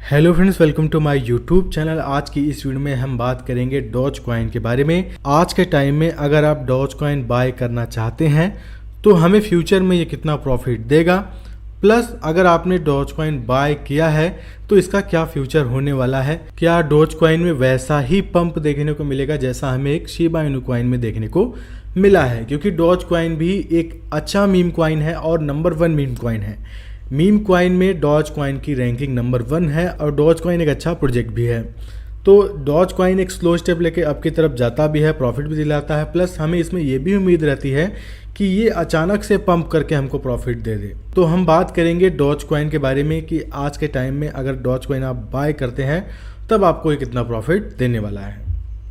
Hello friends, welcome to my YouTube channel. आज की इस वीडियो में हम बात करेंगे डॉज कॉइन के बारे में। आज के टाइम में अगर आप डॉज कॉइन बाय करना चाहते हैं तो हमें फ्यूचर में ये कितना प्रॉफिट देगा, प्लस अगर आपने डॉज कॉइन बाय किया है तो इसका क्या फ्यूचर होने वाला है। क्या डॉज कॉइन में वैसा ही पंप देखने को मिलेगा जैसा हमें एक शिबा इनू कॉइन में देखने को मिला है, क्योंकि डॉज कॉइन भी एक अच्छा मीम कॉइन है और नंबर 1 मीम कॉइन है। मीम कॉइन में डॉज कॉइन की रैंकिंग नंबर 1 है और डॉज कॉइन एक अच्छा प्रोजेक्ट भी है। तो डॉज कॉइन एक स्लो स्टेप लेके अब की तरफ जाता भी है, प्रॉफिट भी दिलाता है, प्लस हमें इसमें यह भी उम्मीद रहती है कि ये अचानक से पंप करके हमको प्रॉफिट दे दे। तो हम बात करेंगे डॉज कॉइन के बारे में कि आज के टाइम में अगर डॉज कॉइन आप बाय करते हैं तब आपको ये कितना प्रॉफिट देने वाला है।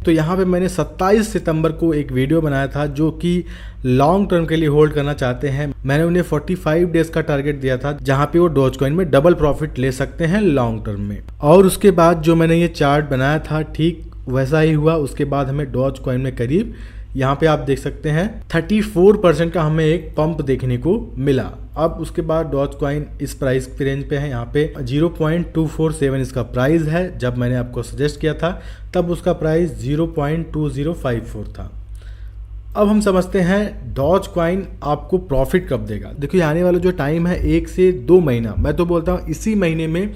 तो यहाँ पे मैंने 27 सितंबर को एक वीडियो बनाया था जो कि लॉन्ग टर्म के लिए होल्ड करना चाहते हैं। मैंने उन्हें 45 डेज का टारगेट दिया था जहाँ पे वो डॉज कॉइन में डबल प्रॉफिट ले सकते हैं लॉन्ग टर्म में। और उसके बाद जो मैंने ये चार्ट बनाया था ठीक वैसा ही हुआ। उसके बाद हमें डॉज कॉइन में करीब यहाँ पे आप देख सकते हैं 34% का हमें एक पंप देखने को मिला। अब उसके बाद डॉज कॉइन इस प्राइस के रेंज पे है, यहाँ पे 0.247 इसका प्राइस है। जब मैंने आपको सजेस्ट किया था तब उसका प्राइस 0.2054 था। अब हम समझते हैं डॉज कॉइन आपको प्रॉफिट कब देगा। देखिए आने वाला जो टाइम है 1 से 2 महीना, मैं तो बोलता हूँ इसी महीने में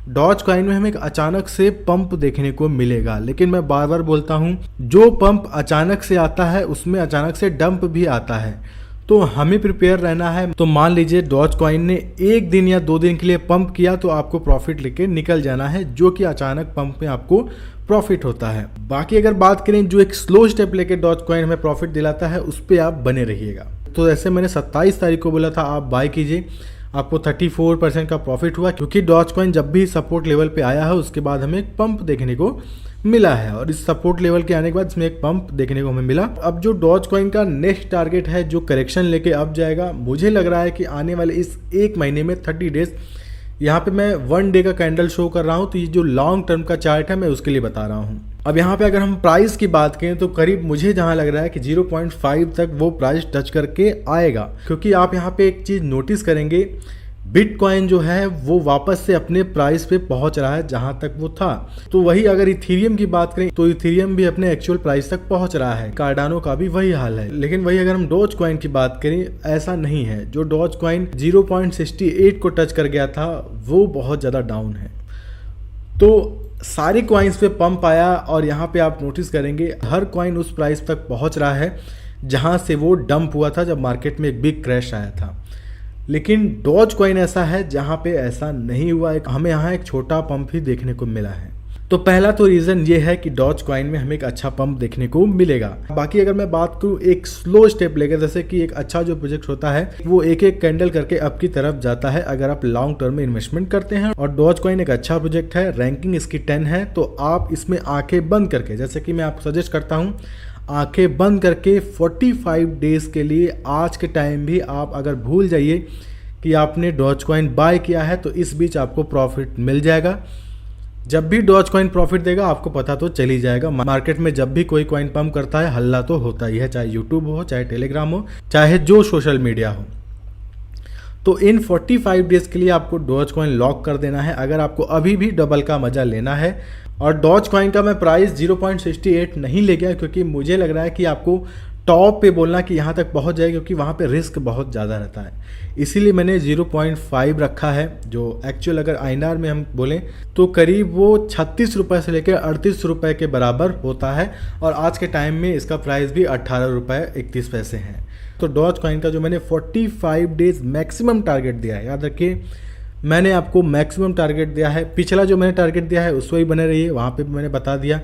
डॉज कॉइन में हमें एक अचानक से पंप देखने को मिलेगा। लेकिन मैं बार बार बोलता हूँ जो पंप अचानक से आता है उसमें अचानक से डंप भी आता है, तो हमें प्रिपेयर रहना है। तो मान लीजिए डॉज कॉइन ने 1 दिन या 2 दिन के लिए पंप किया तो आपको प्रॉफिट लेके निकल जाना है, जो कि अचानक पंप में आपको प्रॉफिट होता है। बाकी अगर बात करें जो एक स्लो स्टेप लेके डॉज कॉइन हमें प्रॉफिट दिलाता है उस पर आप बने रहिएगा। तो जैसे मैंने 27 तारीख को बोला था आप बाय कीजिए, आपको 34% का प्रॉफिट हुआ, क्योंकि डॉज कॉइन जब भी सपोर्ट लेवल पे आया है उसके बाद हमें एक पंप देखने को मिला है और इस सपोर्ट लेवल के आने के बाद इसमें एक पंप देखने को हमें मिला। अब जो डॉज कॉइन का नेक्स्ट टारगेट है जो करेक्शन लेके अब जाएगा, मुझे लग रहा है कि आने वाले इस 1 महीने में 30 डेज, यहाँ पे मैं 1 डे का कैंडल शो कर रहा हूँ, तो ये जो लॉन्ग टर्म का चार्ट है मैं उसके लिए बता रहा हूँ। अब यहाँ पे अगर हम प्राइस की बात करें तो करीब मुझे जहाँ लग रहा है कि 0.5 तक वो प्राइस टच करके आएगा, क्योंकि आप यहाँ पे एक चीज़ नोटिस करेंगे, बिटकॉइन जो है वो वापस से अपने प्राइस पे पहुंच रहा है जहां तक वो था। तो वही अगर इथेरियम की बात करें तो इथेरियम भी अपने एक्चुअल प्राइस तक पहुंच रहा है, कार्डानो का भी वही हाल है। लेकिन वही अगर हम डॉज कॉइन की बात करें ऐसा नहीं है। जो डॉज कॉइन 0.68 को टच कर गया था वो बहुत ज़्यादा डाउन है। तो सारे कॉइन्स पे पंप आया और यहाँ पे आप नोटिस करेंगे हर कॉइन उस प्राइस तक पहुँच रहा है जहाँ से वो डंप हुआ था जब मार्केट में एक बिग क्रैश आया था। लेकिन डॉज कॉइन ऐसा है जहाँ पे ऐसा नहीं हुआ, हमें यहाँ एक छोटा पंप ही देखने को मिला है। तो पहला तो रीज़न ये है कि डॉज कॉइन में हमें एक अच्छा पंप देखने को मिलेगा। बाकी अगर मैं बात करूँ एक स्लो स्टेप लेकर, जैसे कि एक अच्छा जो प्रोजेक्ट होता है वो एक एक कैंडल करके अप की तरफ जाता है अगर आप लॉन्ग टर्म में इन्वेस्टमेंट करते हैं। और डॉज कॉइन एक अच्छा प्रोजेक्ट है, रैंकिंग इसकी 10 है, तो आप इसमें आंखें बंद करके, जैसे कि मैं आपको सजेस्ट करता हूँ, आंखें बंद करके 45 डेज के लिए आज के टाइम भी आप अगर भूल जाइए कि आपने डॉज कॉइन बाय किया है तो इस बीच आपको प्रॉफिट मिल जाएगा। जब भी डॉज कॉइन प्रॉफिट देगा आपको पता तो चल ही जाएगा। मार्केट में जब भी कोई कॉइन पंप करता है हल्ला तो होता ही है, चाहे यूट्यूब हो, चाहे टेलीग्राम हो, चाहे जो सोशल मीडिया हो। तो इन 45 डेज के लिए आपको डॉज कॉइन लॉक कर देना है अगर आपको अभी भी डबल का मजा लेना है। और डॉज कॉइन का मैं प्राइस 0.68 नहीं ले गया, क्योंकि मुझे लग रहा है कि आपको टॉप पे बोलना कि यहाँ तक पहुँच जाए, क्योंकि वहाँ पे रिस्क बहुत ज़्यादा रहता है। इसीलिए मैंने 0.5 रखा है, जो एक्चुअल अगर INR में हम बोलें तो करीब वो 36 रुपये से लेकर 38 रुपये के बराबर होता है। और आज के टाइम में इसका प्राइस भी 18 रुपये 31 पैसे हैं। तो डॉज कॉइन का जो मैंने 45 डेज मैक्सिमम टारगेट दिया है, याद रखिए मैंने आपको मैक्सिमम टारगेट दिया है। पिछला जो मैंने टारगेट दिया है उस वही बने रहिए, वहाँ पे मैंने बता दिया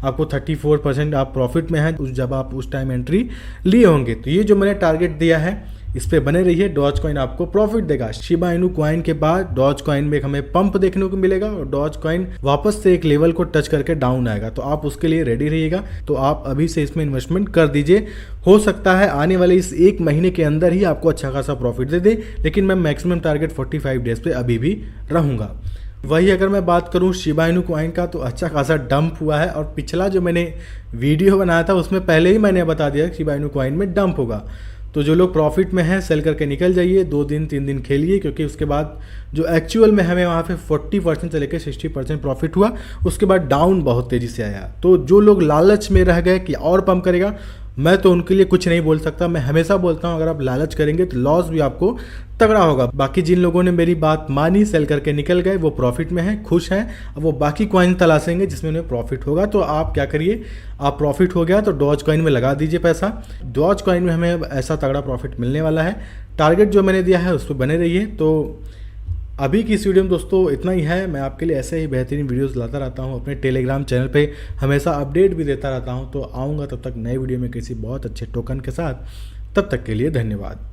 आपको 34% आप प्रॉफिट में हैं जब आप उस टाइम एंट्री लिए होंगे। तो ये जो मैंने टारगेट दिया है इस पे बने रहिए, डॉज कॉइन आपको प्रॉफिट देगा। शिबा इनू कॉइन के बाद डॉज कॉइन में हमें पंप देखने को मिलेगा और डॉज कॉइन वापस से एक लेवल को टच करके डाउन आएगा, तो आप उसके लिए रेडी रहिएगा। तो आप अभी से इसमें इन्वेस्टमेंट कर दीजिए, हो सकता है आने वाले इस 1 महीने के अंदर ही आपको अच्छा खासा प्रॉफिट दे दे। लेकिन मैं मैक्सिमम टारगेट 45 डेज पे अभी भी रहूँगा। वही अगर मैं बात करूं शिबा इनू कॉइन का, तो अच्छा खासा डंप हुआ है। और पिछला जो मैंने वीडियो बनाया था उसमें पहले ही मैंने बता दिया कि शिबा इनू कॉइन में डंप होगा। तो जो लोग प्रॉफिट में हैं सेल करके निकल जाइए, 2 दिन 3 दिन खेलिए, क्योंकि उसके बाद जो एक्चुअल में हमें वहाँ पे 40% से लेकर 60% प्रॉफिट हुआ, उसके बाद डाउन बहुत तेज़ी से आया। तो जो लोग लालच में रह गए कि और पंप करेगा, मैं तो उनके लिए कुछ नहीं बोल सकता। मैं हमेशा बोलता हूँ अगर आप लालच करेंगे तो लॉस भी आपको तगड़ा होगा। बाकी जिन लोगों ने मेरी बात मानी, सेल करके निकल गए, वो प्रॉफिट में हैं, खुश हैं। अब वो बाकी कॉइन तलाशेंगे जिसमें उन्हें प्रॉफिट होगा। तो आप क्या करिए, आप प्रॉफिट हो गया तो डॉज कॉइन में लगा दीजिए पैसा। डॉज कॉइन में हमें ऐसा तगड़ा प्रॉफिट मिलने वाला है। टारगेट जो मैंने दिया है उस पर बने रहिए। तो अभी की इस वीडियो में दोस्तों इतना ही है। मैं आपके लिए ऐसे ही बेहतरीन वीडियोस लाता रहता हूँ, अपने टेलीग्राम चैनल पे हमेशा अपडेट भी देता रहता हूँ। तो आऊँगा तब तक नए वीडियो में किसी बहुत अच्छे टोकन के साथ। तब तक के लिए धन्यवाद।